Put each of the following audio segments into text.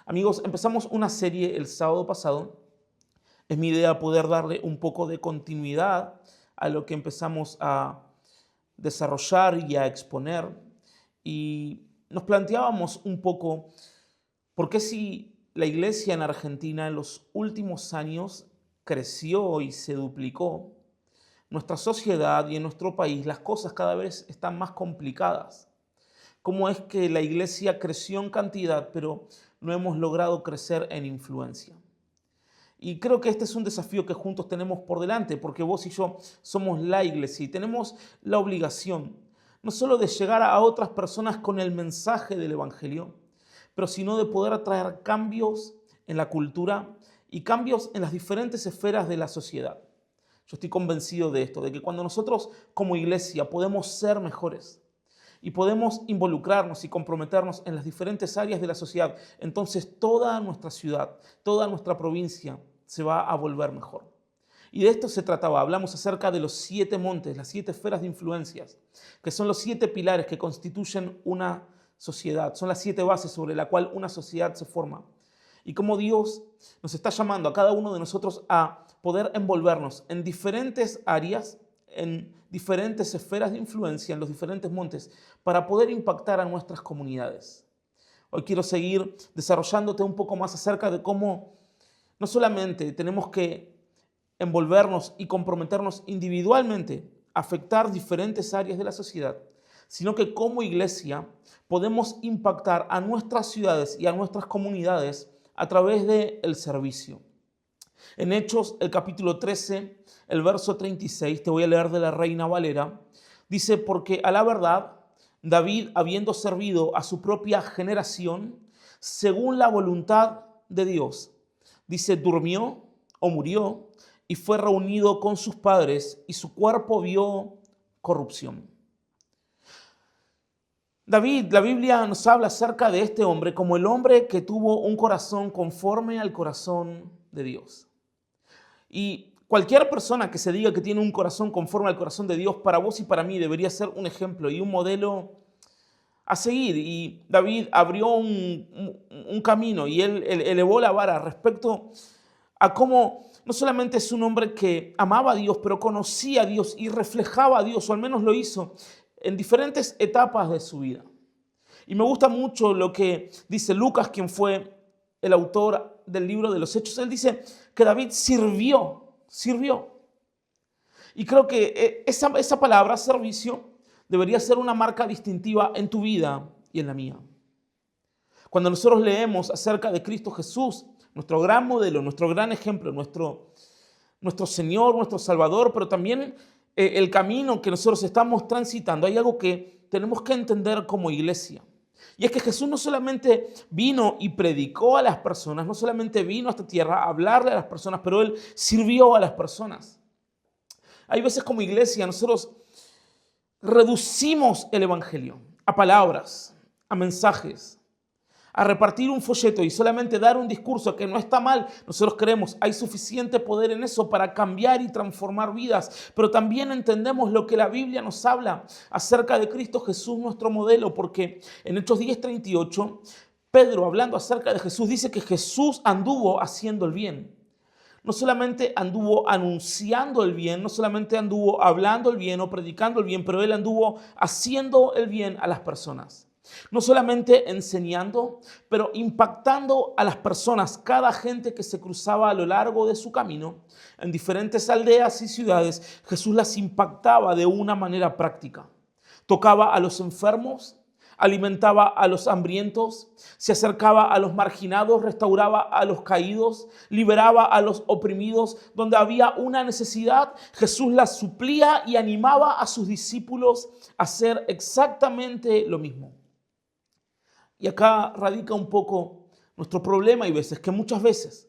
Amigos, empezamos una serie el sábado pasado. Es mi idea poder darle un poco de continuidad a lo que empezamos a desarrollar y a exponer. Y nos planteábamos un poco por qué si la iglesia en Argentina en los últimos años creció y se duplicó, nuestra sociedad y en nuestro país las cosas cada vez están más complicadas. ¿Cómo es que la iglesia creció en cantidad, pero no hemos logrado crecer en influencia? Y creo que este es un desafío que juntos tenemos por delante, porque vos y yo somos la iglesia y tenemos la obligación no solo de llegar a otras personas con el mensaje del Evangelio, pero sino de poder atraer cambios en la cultura y cambios en las diferentes esferas de la sociedad. Yo estoy convencido de esto, de que cuando nosotros como iglesia podemos ser mejores, y podemos involucrarnos y comprometernos en las diferentes áreas de la sociedad, entonces toda nuestra ciudad, toda nuestra provincia se va a volver mejor. Y de esto se trataba. Hablamos acerca de los 7 montes, las 7 esferas de influencias, que son los 7 pilares que constituyen una sociedad, son las 7 bases sobre la cual una sociedad se forma. Y cómo Dios nos está llamando a cada uno de nosotros a poder envolvernos en diferentes áreas, en diferentes esferas de influencia, en los diferentes montes, para poder impactar a nuestras comunidades. Hoy quiero seguir desarrollándote un poco más acerca de cómo no solamente tenemos que envolvernos y comprometernos individualmente a afectar diferentes áreas de la sociedad, sino que como iglesia podemos impactar a nuestras ciudades y a nuestras comunidades a través del servicio. En Hechos, el capítulo 13, el verso 36, te voy a leer de la Reina Valera, dice: porque a la verdad, David, habiendo servido a su propia generación, según la voluntad de Dios, dice, durmió o murió y fue reunido con sus padres y su cuerpo vio corrupción. David, la Biblia nos habla acerca de este hombre como el hombre que tuvo un corazón conforme al corazón de Dios. Y cualquier persona que se diga que tiene un corazón conforme al corazón de Dios, para vos y para mí debería ser un ejemplo y un modelo a seguir. Y David abrió un camino y él elevó la vara respecto a cómo no solamente es un hombre que amaba a Dios, pero conocía a Dios y reflejaba a Dios, o al menos lo hizo en diferentes etapas de su vida. Y me gusta mucho lo que dice Lucas, quien fue el autor del libro de los Hechos. Él dice que David sirvió. Y creo que esa palabra, servicio, debería ser una marca distintiva en tu vida y en la mía. Cuando nosotros leemos acerca de Cristo Jesús, nuestro gran modelo, nuestro gran ejemplo, nuestro Señor, nuestro Salvador, pero también el camino que nosotros estamos transitando, hay algo que tenemos que entender como iglesia. Y es que Jesús no solamente vino y predicó a las personas, no solamente vino a esta tierra a hablarle a las personas, pero Él sirvió a las personas. Hay veces como iglesia nosotros reducimos el evangelio a palabras, a mensajes, a repartir un folleto y solamente dar un discurso, que no está mal. Nosotros creemos hay suficiente poder en eso para cambiar y transformar vidas, pero también entendemos lo que la Biblia nos habla acerca de Cristo Jesús, nuestro modelo, porque en Hechos 10:38, Pedro, hablando acerca de Jesús, dice que Jesús anduvo haciendo el bien. No solamente anduvo anunciando el bien, no solamente anduvo hablando el bien o predicando el bien, pero él anduvo haciendo el bien a las personas. No solamente enseñando, pero impactando a las personas, cada gente que se cruzaba a lo largo de su camino, en diferentes aldeas y ciudades, Jesús las impactaba de una manera práctica. Tocaba a los enfermos, alimentaba a los hambrientos, se acercaba a los marginados, restauraba a los caídos, liberaba a los oprimidos. Donde había una necesidad, Jesús la suplía y animaba a sus discípulos a hacer exactamente lo mismo. Y acá radica un poco nuestro problema, y veces que muchas veces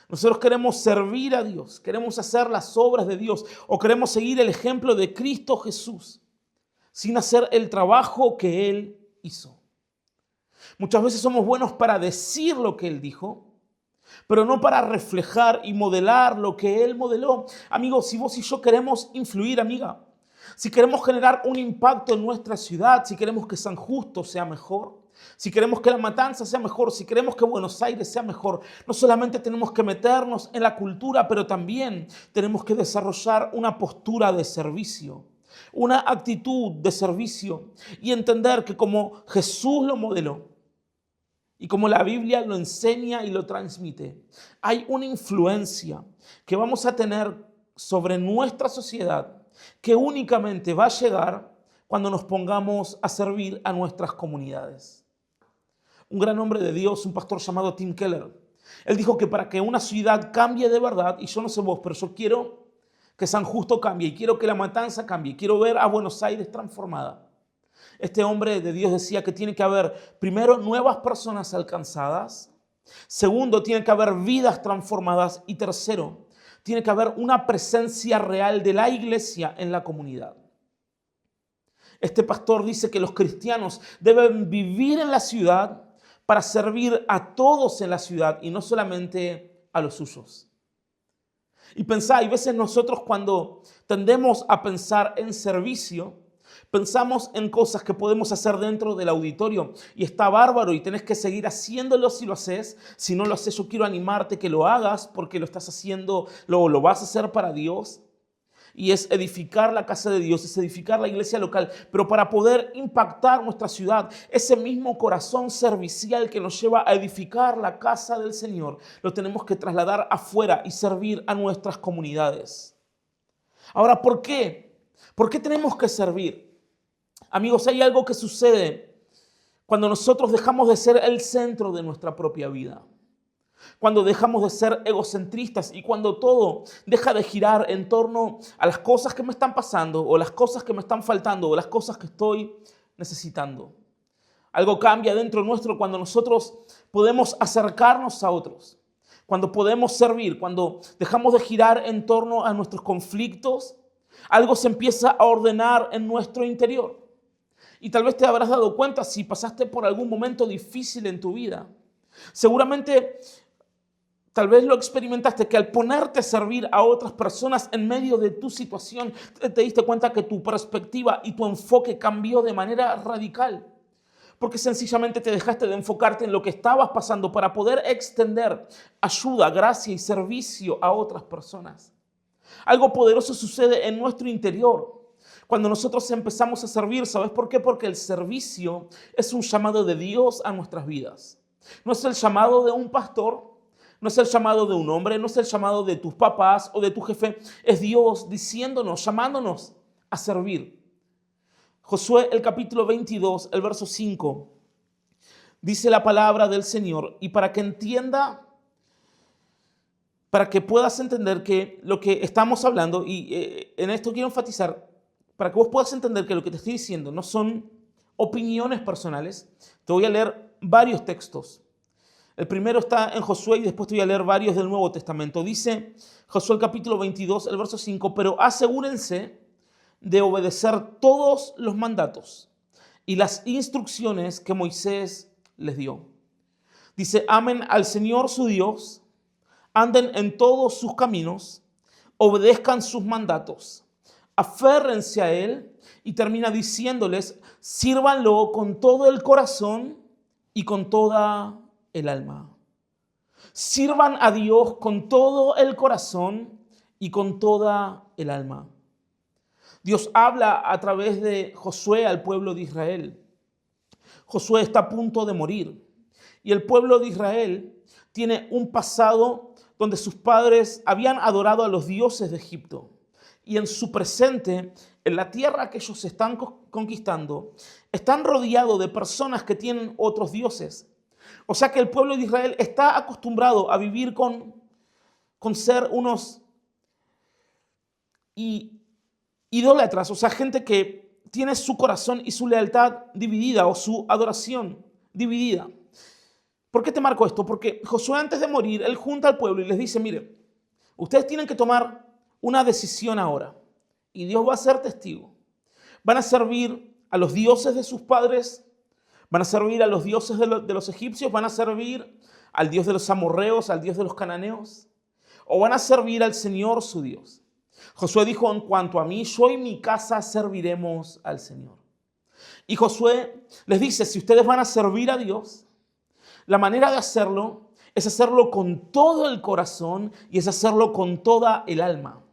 nosotros queremos servir a Dios, queremos hacer las obras de Dios o queremos seguir el ejemplo de Cristo Jesús sin hacer el trabajo que Él hizo. Muchas veces somos buenos para decir lo que Él dijo, pero no para reflejar y modelar lo que Él modeló. Amigos, si vos y yo queremos influir, amiga, si queremos generar un impacto en nuestra ciudad, si queremos que San Justo sea mejor, si queremos que La Matanza sea mejor, si queremos que Buenos Aires sea mejor, no solamente tenemos que meternos en la cultura, pero también tenemos que desarrollar una postura de servicio, una actitud de servicio y entender que como Jesús lo modeló y como la Biblia lo enseña y lo transmite, hay una influencia que vamos a tener sobre nuestra sociedad que únicamente va a llegar cuando nos pongamos a servir a nuestras comunidades. Un gran hombre de Dios, un pastor llamado Tim Keller, él dijo que para que una ciudad cambie de verdad, y yo no sé vos, pero yo quiero que San Justo cambie, y quiero que La Matanza cambie, quiero ver a Buenos Aires transformada. Este hombre de Dios decía que tiene que haber, primero, nuevas personas alcanzadas, segundo, tiene que haber vidas transformadas, y tercero, tiene que haber una presencia real de la iglesia en la comunidad. Este pastor dice que los cristianos deben vivir en la ciudad para servir a todos en la ciudad y no solamente a los suyos. Y pensá, hay veces nosotros cuando tendemos a pensar en servicio, pensamos en cosas que podemos hacer dentro del auditorio y está bárbaro y tenés que seguir haciéndolo si lo haces. Si no lo haces, yo quiero animarte que lo hagas porque lo estás haciendo, lo vas a hacer para Dios. Y es edificar la casa de Dios, es edificar la iglesia local. Pero para poder impactar nuestra ciudad, ese mismo corazón servicial que nos lleva a edificar la casa del Señor, lo tenemos que trasladar afuera y servir a nuestras comunidades. Ahora, ¿por qué? ¿Por qué tenemos que servir? Amigos, hay algo que sucede cuando nosotros dejamos de ser el centro de nuestra propia vida. Cuando dejamos de ser egocentristas y cuando todo deja de girar en torno a las cosas que me están pasando o las cosas que me están faltando o las cosas que estoy necesitando. Algo cambia dentro nuestro cuando nosotros podemos acercarnos a otros, cuando podemos servir, cuando dejamos de girar en torno a nuestros conflictos, algo se empieza a ordenar en nuestro interior. Y tal vez te habrás dado cuenta si pasaste por algún momento difícil en tu vida. Seguramente tal vez lo experimentaste, que al ponerte a servir a otras personas en medio de tu situación, te diste cuenta que tu perspectiva y tu enfoque cambió de manera radical. Porque sencillamente te dejaste de enfocarte en lo que estabas pasando para poder extender ayuda, gracia y servicio a otras personas. Algo poderoso sucede en nuestro interior cuando nosotros empezamos a servir. ¿Sabes por qué? Porque el servicio es un llamado de Dios a nuestras vidas. No es el llamado de un pastor, no es el llamado de un hombre, no es el llamado de tus papás o de tu jefe. Es Dios diciéndonos, llamándonos a servir. Josué, el capítulo 22, el verso 5, dice la palabra del Señor. Y para que puedas entender que lo que estamos hablando, y en esto quiero enfatizar, para que vos puedas entender que lo que te estoy diciendo no son opiniones personales, te voy a leer varios textos. El primero está en Josué y después te voy a leer varios del Nuevo Testamento. Dice Josué el capítulo 22, el verso 5, pero asegúrense de obedecer todos los mandatos y las instrucciones que Moisés les dio. Dice, amen al Señor su Dios, anden en todos sus caminos, obedezcan sus mandatos, aférrense a Él y termina diciéndoles, sírvanlo con todo el corazón y con toda el alma. Sirvan a Dios con todo el corazón y con toda el alma. Dios habla a través de Josué al pueblo de Israel. Josué está a punto de morir y el pueblo de Israel tiene un pasado donde sus padres habían adorado a los dioses de Egipto y en su presente, en la tierra que ellos están conquistando, están rodeados de personas que tienen otros dioses. O sea que el pueblo de Israel está acostumbrado a vivir con ser unos idólatras, o sea, gente que tiene su corazón y su lealtad dividida o su adoración dividida. ¿Por qué te marco esto? Porque Josué antes de morir, él junta al pueblo y les dice, mire, ustedes tienen que tomar una decisión ahora y Dios va a ser testigo. Van a servir a los dioses de sus padres, van a servir a los dioses de los egipcios, van a servir al Dios de los amorreos, al Dios de los cananeos, o van a servir al Señor su Dios. Josué dijo, en cuanto a mí, yo y mi casa serviremos al Señor. Y Josué les dice, si ustedes van a servir a Dios, la manera de hacerlo es hacerlo con todo el corazón y es hacerlo con toda el alma.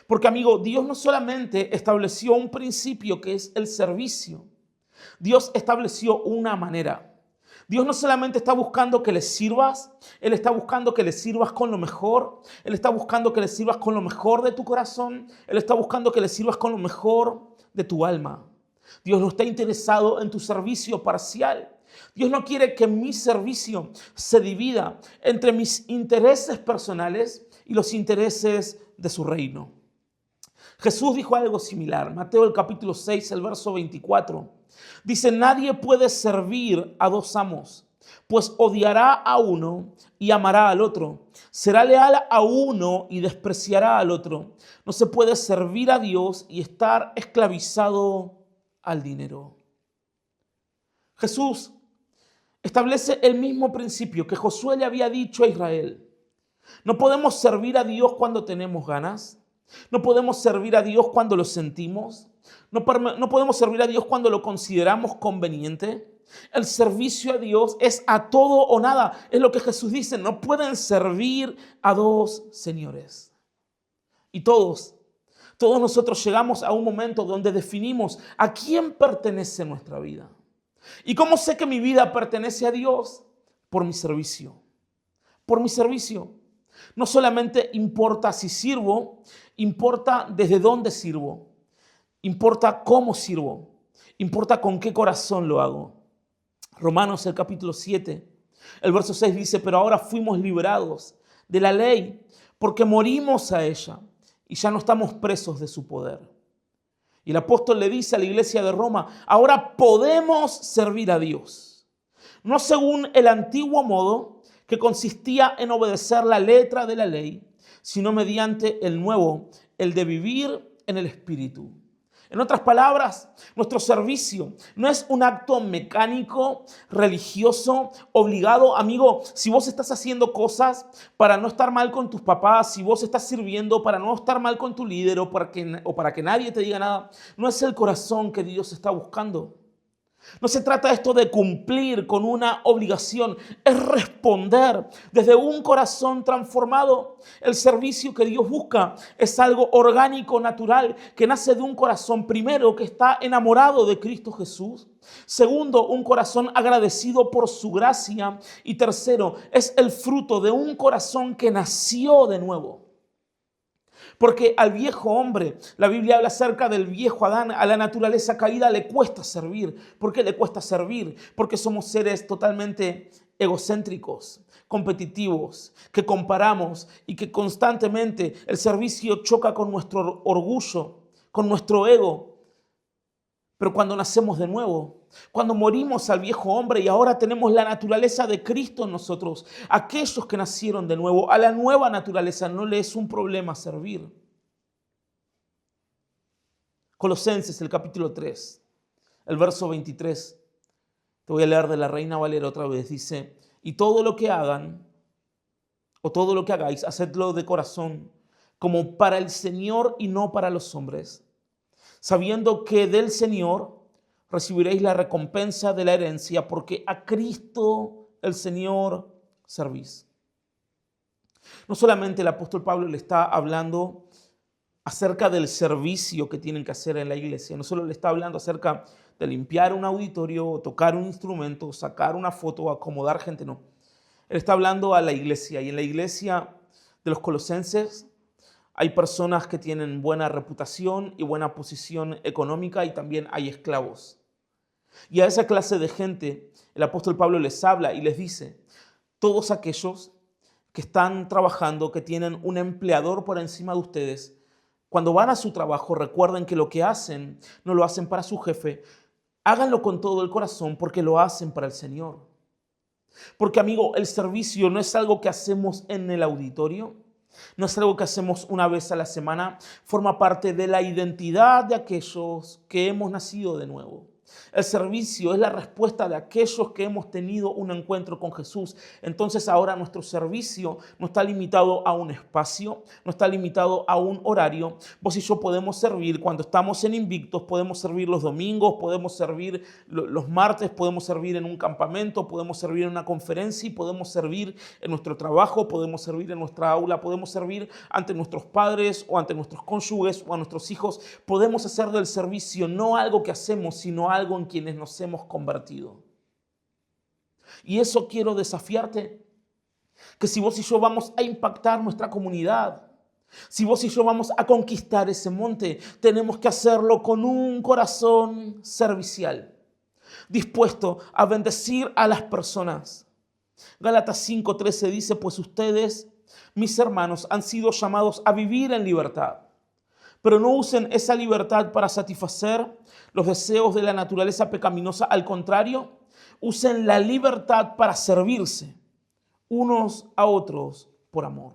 Porque, amigo, Dios no solamente estableció un principio que es el servicio. Dios estableció una manera. Dios no solamente está buscando que le sirvas, Él está buscando que le sirvas con lo mejor. Él está buscando que le sirvas con lo mejor de tu corazón. Él está buscando que le sirvas con lo mejor de tu alma. Dios no está interesado en tu servicio parcial. Dios no quiere que mi servicio se divida entre mis intereses personales y los intereses de su reino. Jesús dijo algo similar. Mateo el capítulo 6, el verso 24. Dice, nadie puede servir a dos amos, pues odiará a uno y amará al otro. Será leal a uno y despreciará al otro. No se puede servir a Dios y estar esclavizado al dinero. Jesús establece el mismo principio que Josué le había dicho a Israel. No podemos servir a Dios cuando tenemos ganas. No podemos servir a Dios cuando lo sentimos. No podemos servir a Dios cuando lo consideramos conveniente. El servicio a Dios es a todo o nada. Es lo que Jesús dice. No pueden servir a dos señores. Y todos nosotros llegamos a un momento donde definimos a quién pertenece nuestra vida. ¿Y cómo sé que mi vida pertenece a Dios? Por mi servicio. Por mi servicio. No solamente importa si sirvo, importa desde dónde sirvo, importa cómo sirvo, importa con qué corazón lo hago. Romanos el capítulo 7, el verso 6 dice, pero ahora fuimos liberados de la ley porque morimos a ella y ya no estamos presos de su poder. Y el apóstol le dice a la iglesia de Roma, ahora podemos servir a Dios, no según el antiguo modo que consistía en obedecer la letra de la ley, sino mediante el nuevo, el de vivir en el Espíritu. En otras palabras, nuestro servicio no es un acto mecánico, religioso, obligado. Amigo, si vos estás haciendo cosas para no estar mal con tus papás, si vos estás sirviendo para no estar mal con tu líder o para que nadie te diga nada, no es el corazón que Dios está buscando. No se trata esto de cumplir con una obligación, es responder desde un corazón transformado. El servicio que Dios busca es algo orgánico, natural, que nace de un corazón, primero, que está enamorado de Cristo Jesús. Segundo, un corazón agradecido por su gracia. Y tercero, es el fruto de un corazón que nació de nuevo. Porque al viejo hombre, la Biblia habla acerca del viejo Adán, a la naturaleza caída le cuesta servir. ¿Por qué le cuesta servir? Porque somos seres totalmente egocéntricos, competitivos, que comparamos y que constantemente el servicio choca con nuestro orgullo, con nuestro ego. Pero cuando nacemos de nuevo, cuando morimos al viejo hombre y ahora tenemos la naturaleza de Cristo en nosotros, aquellos que nacieron de nuevo, a la nueva naturaleza no le es un problema servir. Colosenses, el capítulo 3, el verso 23. Te voy a leer de la Reina Valera otra vez. Dice, y todo lo que hagan o todo lo que hagáis, hacedlo de corazón, como para el Señor y no para los hombres, sabiendo que del Señor recibiréis la recompensa de la herencia, porque a Cristo el Señor servís. No solamente el apóstol Pablo le está hablando acerca del servicio que tienen que hacer en la iglesia, no solo le está hablando acerca de limpiar un auditorio, tocar un instrumento, sacar una foto, acomodar gente, no. Él está hablando a la iglesia, y en la iglesia de los colosenses hay personas que tienen buena reputación y buena posición económica, y también hay esclavos. Y a esa clase de gente el apóstol Pablo les habla y les dice, todos aquellos que están trabajando, que tienen un empleador por encima de ustedes, cuando van a su trabajo recuerden que lo que hacen no lo hacen para su jefe, háganlo con todo el corazón porque lo hacen para el Señor. Porque, amigo, el servicio no es algo que hacemos en el auditorio, no es algo que hacemos una vez a la semana, forma parte de la identidad de aquellos que hemos nacido de nuevo. El servicio es la respuesta de aquellos que hemos tenido un encuentro con Jesús. Entonces ahora nuestro servicio no está limitado a un espacio, no está limitado a un horario. Vos y yo podemos servir cuando estamos en Invictos, podemos servir los domingos, podemos servir los martes, podemos servir en un campamento, podemos servir en una conferencia y podemos servir en nuestro trabajo, podemos servir en nuestra aula, podemos servir ante nuestros padres o ante nuestros cónyuges o a nuestros hijos. Podemos hacer del servicio no algo que hacemos, sino algo en quienes nos hemos convertido. Y eso quiero desafiarte, que si vos y yo vamos a impactar nuestra comunidad, si vos y yo vamos a conquistar ese monte, tenemos que hacerlo con un corazón servicial, dispuesto a bendecir a las personas. Gálatas 5:13 dice, pues ustedes, mis hermanos, han sido llamados a vivir en libertad. Pero no usen esa libertad para satisfacer los deseos de la naturaleza pecaminosa. Al contrario, usen la libertad para servirse unos a otros por amor.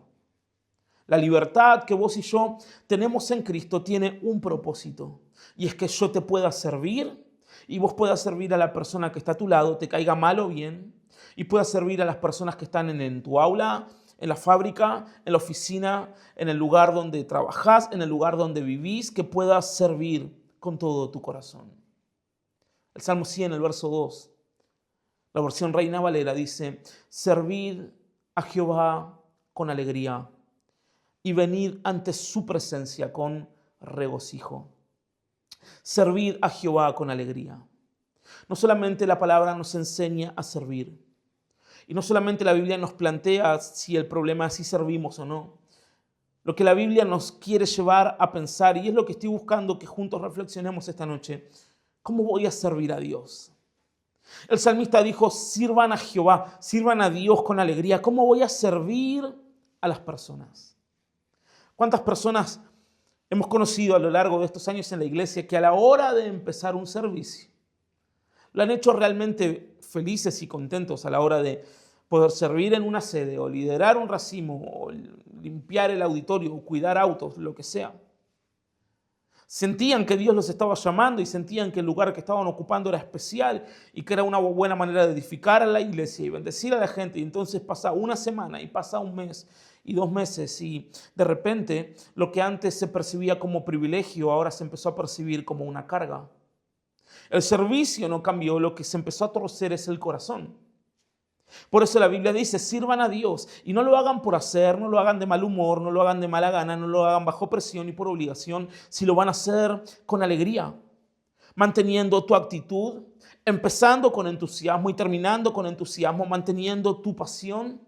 La libertad que vos y yo tenemos en Cristo tiene un propósito. Y es que yo te pueda servir y vos puedas servir a la persona que está a tu lado, te caiga mal o bien. Y puedas servir a las personas que están en tu aula, en la fábrica, en la oficina, en el lugar donde trabajás, en el lugar donde vivís, que puedas servir con todo tu corazón. El Salmo 100, el verso 2, la versión Reina Valera dice, servid a Jehová con alegría y venid ante su presencia con regocijo. Servid a Jehová con alegría. No solamente la palabra nos enseña a servir, y no solamente la Biblia nos plantea si el problema es si servimos o no. Lo que la Biblia nos quiere llevar a pensar, y es lo que estoy buscando que juntos reflexionemos esta noche, ¿cómo voy a servir a Dios? El salmista dijo, sirvan a Jehová, sirvan a Dios con alegría. ¿Cómo voy a servir a las personas? ¿Cuántas personas hemos conocido a lo largo de estos años en la iglesia que a la hora de empezar un servicio lo han hecho realmente felices y contentos a la hora de poder servir en una sede o liderar un racimo o limpiar el auditorio o cuidar autos, lo que sea? Sentían que Dios los estaba llamando y sentían que el lugar que estaban ocupando era especial y que era una buena manera de edificar a la iglesia y bendecir a la gente. Y entonces pasa una semana y pasa un mes y 2 meses y de repente lo que antes se percibía como privilegio ahora se empezó a percibir como una carga. El servicio no cambió, lo que se empezó a torcer es el corazón. Por eso la Biblia dice, sirvan a Dios y no lo hagan por hacer, no lo hagan de mal humor, no lo hagan de mala gana, no lo hagan bajo presión y por obligación, si lo van a hacer con alegría, manteniendo tu actitud, empezando con entusiasmo y terminando con entusiasmo, manteniendo tu pasión,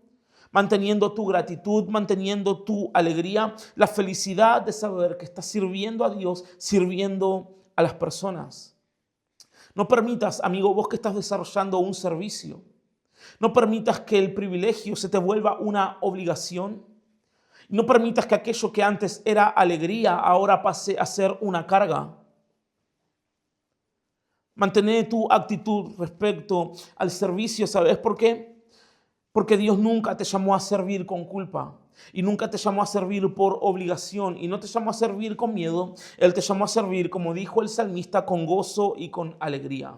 manteniendo tu gratitud, manteniendo tu alegría, la felicidad de saber que estás sirviendo a Dios, sirviendo a las personas. No permitas, amigo, vos que estás desarrollando un servicio, no permitas que el privilegio se te vuelva una obligación. No permitas que aquello que antes era alegría ahora pase a ser una carga. Mantén tu actitud respecto al servicio, ¿sabes por qué? Porque Dios nunca te llamó a servir con culpa y nunca te llamó a servir por obligación y no te llamó a servir con miedo. Él te llamó a servir, como dijo el salmista, con gozo y con alegría.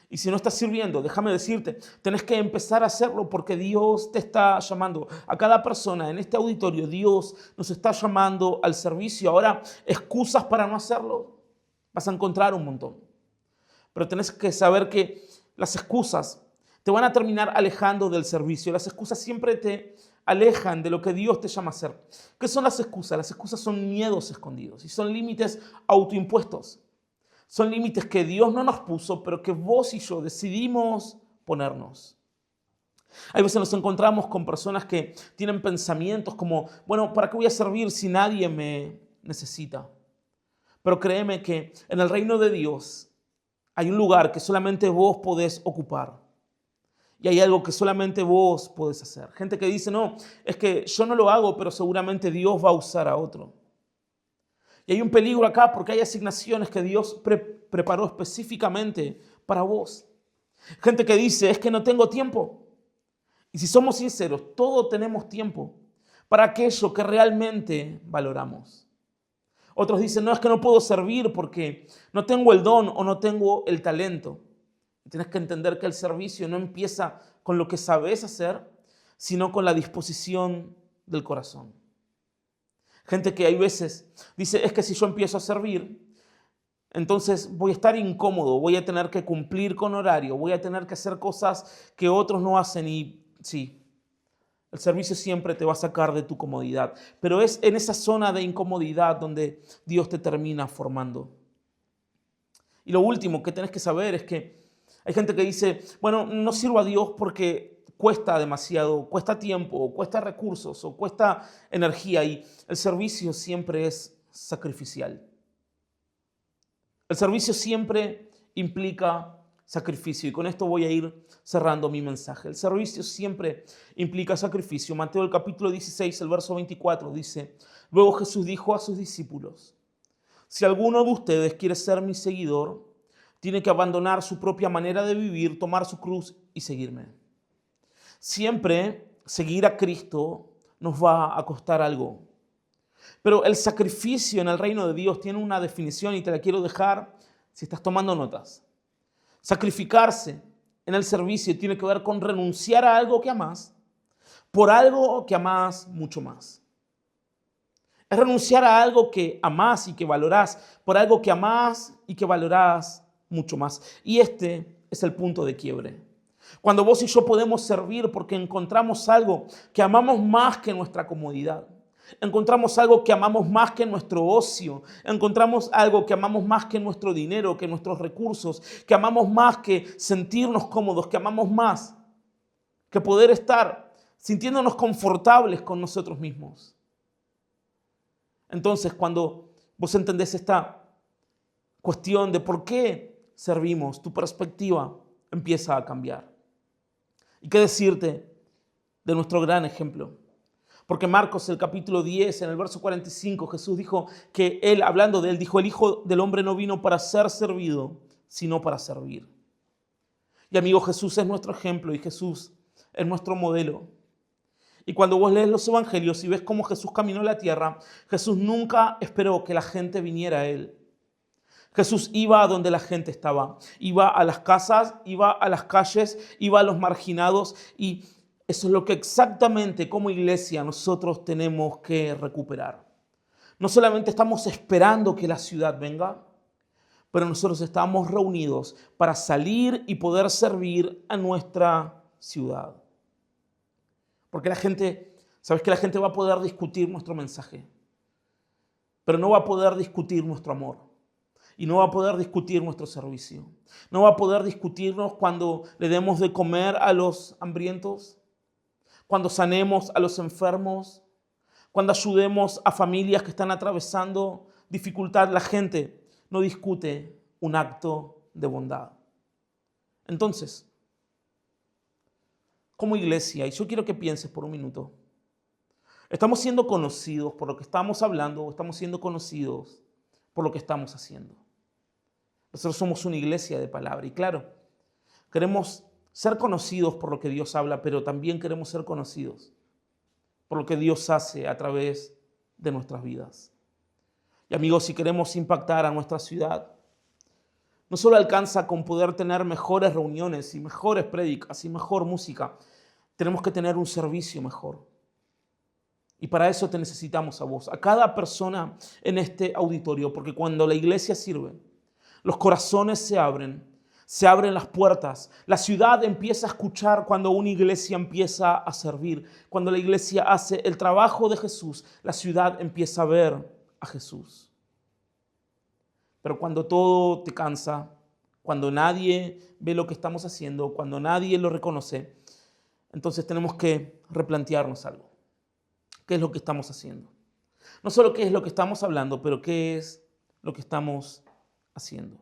Y si no estás sirviendo, déjame decirte, tenés que empezar a hacerlo porque Dios te está llamando. A cada persona en este auditorio, Dios nos está llamando al servicio. Ahora, excusas para no hacerlo, vas a encontrar un montón. Pero tenés que saber que las excusas te van a terminar alejando del servicio. Las excusas siempre te alejan de lo que Dios te llama a hacer. ¿Qué son las excusas? Las excusas son miedos escondidos y son límites autoimpuestos. Son límites que Dios no nos puso, pero que vos y yo decidimos ponernos. Hay veces nos encontramos con personas que tienen pensamientos como, bueno, ¿para qué voy a servir si nadie me necesita? Pero créeme que en el reino de Dios hay un lugar que solamente vos podés ocupar. Y hay algo que solamente vos podés hacer. Gente que dice, no, es que yo no lo hago, pero seguramente Dios va a usar a otro. Y hay un peligro acá porque hay asignaciones que Dios preparó específicamente para vos. Gente que dice, es que no tengo tiempo. Y si somos sinceros, todos tenemos tiempo para aquello que realmente valoramos. Otros dicen, no, es que no puedo servir porque no tengo el don o no tengo el talento. Tienes que entender que el servicio no empieza con lo que sabes hacer, sino con la disposición del corazón. Gente que hay veces dice, es que si yo empiezo a servir, entonces voy a estar incómodo, voy a tener que cumplir con horario, voy a tener que hacer cosas que otros no hacen y sí, el servicio siempre te va a sacar de tu comodidad, pero es en esa zona de incomodidad donde Dios te termina formando. Y lo último que tenés que saber es que hay gente que dice, bueno, no sirvo a Dios porque cuesta demasiado, cuesta tiempo, cuesta recursos o cuesta energía y el servicio siempre es sacrificial. El servicio siempre implica sacrificio y con esto voy a ir cerrando mi mensaje. El servicio siempre implica sacrificio. Mateo el capítulo 16, el verso 24 dice, luego Jesús dijo a sus discípulos, si alguno de ustedes quiere ser mi seguidor, tiene que abandonar su propia manera de vivir, tomar su cruz y seguirme. Siempre seguir a Cristo nos va a costar algo. Pero el sacrificio en el reino de Dios tiene una definición y te la quiero dejar si estás tomando notas. Sacrificarse en el servicio tiene que ver con renunciar a algo que amás por algo que amás mucho más. Es renunciar a algo que amás y que valorás por algo que amás y que valorás mucho más. Y este es el punto de quiebre. Cuando vos y yo podemos servir porque encontramos algo que amamos más que nuestra comodidad. Encontramos algo que amamos más que nuestro ocio. Encontramos algo que amamos más que nuestro dinero, que nuestros recursos. Que amamos más que sentirnos cómodos. Que amamos más que poder estar sintiéndonos confortables con nosotros mismos. Entonces, cuando vos entendés esta cuestión de por qué servimos, tu perspectiva empieza a cambiar. ¿Y qué decirte de nuestro gran ejemplo? Porque Marcos, el capítulo 10, en el verso 45, Jesús dijo que él, hablando de él, dijo, el Hijo del Hombre no vino para ser servido, sino para servir. Y amigo, Jesús es nuestro ejemplo y Jesús es nuestro modelo. Y cuando vos lees los evangelios y ves cómo Jesús caminó la tierra, Jesús nunca esperó que la gente viniera a él. Jesús iba a donde la gente estaba, iba a las casas, iba a las calles, iba a los marginados y eso es lo que exactamente como iglesia nosotros tenemos que recuperar. No solamente estamos esperando que la ciudad venga, pero nosotros estamos reunidos para salir y poder servir a nuestra ciudad. Porque la gente, sabes que la gente va a poder discutir nuestro mensaje, pero no va a poder discutir nuestro amor. Y no va a poder discutir nuestro servicio. No va a poder discutirnos cuando le demos de comer a los hambrientos, cuando sanemos a los enfermos, cuando ayudemos a familias que están atravesando dificultad. La gente no discute un acto de bondad. Entonces, como iglesia, y yo quiero que pienses por un minuto, ¿estamos siendo conocidos por lo que estamos hablando o estamos siendo conocidos por lo que estamos haciendo? Nosotros somos una iglesia de palabra y claro, queremos ser conocidos por lo que Dios habla, pero también queremos ser conocidos por lo que Dios hace a través de nuestras vidas. Y amigos, si queremos impactar a nuestra ciudad, no solo alcanza con poder tener mejores reuniones y mejores prédicas y mejor música, tenemos que tener un servicio mejor. Y para eso te necesitamos a vos, a cada persona en este auditorio, porque cuando la iglesia sirve, los corazones se abren las puertas. La ciudad empieza a escuchar cuando una iglesia empieza a servir. Cuando la iglesia hace el trabajo de Jesús, la ciudad empieza a ver a Jesús. Pero cuando todo te cansa, cuando nadie ve lo que estamos haciendo, cuando nadie lo reconoce, entonces tenemos que replantearnos algo. ¿Qué es lo que estamos haciendo? No solo qué es lo que estamos hablando, pero qué es lo que estamos haciendo.